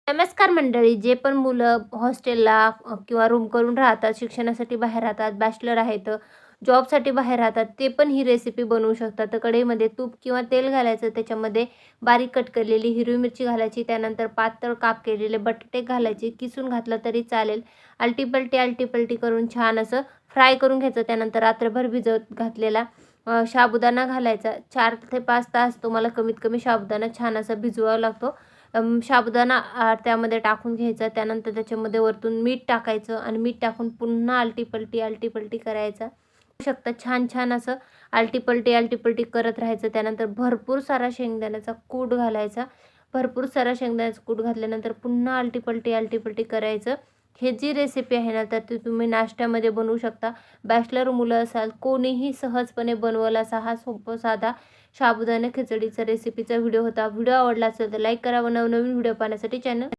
नमस्कार मंडळी. जे पण मुलं हॉस्टेलला किंवा रूम करून राहतात, शिक्षणासाठी बाहेर राहतात, बॅचलर आहेत, जॉबसाठी बाहेर राहतात, ते पण ही रेसिपी बनवू शकतात. तर कढईमध्ये तूप किंवा तेल घालायचं, त्याच्यामध्ये बारीक कट केलेली हिरवी मिरची घालायची, त्यानंतर पातळ काप केलेले बटाटे घालायचे, किसून घातलं तरी चालेल. आलटी-पलटी करून छान असं फ्राय करून घ्यायचं. त्यानंतर रात्रभर भिजत घातलेला साबुदाणा घालायचा. 4 ते 5 तास तुम्हाला कमीत कमी साबुदाणा छान असा भिजवावा लागतो. साबुदाणा त्यामध्ये टाकून घ्यायचा. त्यानंतर त्याच्यामध्ये वरतून मीठ टाकायचं आणि मीठ टाकून पुन्हा आलटी-पलटी करायचा. बघू शकता छान असं आलटी-पलटी करत राहायचं. त्यानंतर भरपूर सारा शेंगदाण्याचा कूट घालायचा. भरपूर सारा शेंगदाण्याचा कूट घातल्यानंतर पुन्हा आलटी-पलटी करायचं. हे जी रेसिपी आहे ना, तर ती तुम्ही नाश्त्यामध्ये बनवू शकता. बॅचलर मुलं असाल, कोणीही सहजपणे बनवल असा हा सोपा साधा साबुदाणा खिचडीचा रेसिपीचा व्हिडिओ होता. व्हिडिओ आवडला असेल तर लाईक करा व नवनवीन व्हिडिओ पाहण्यासाठी चॅनल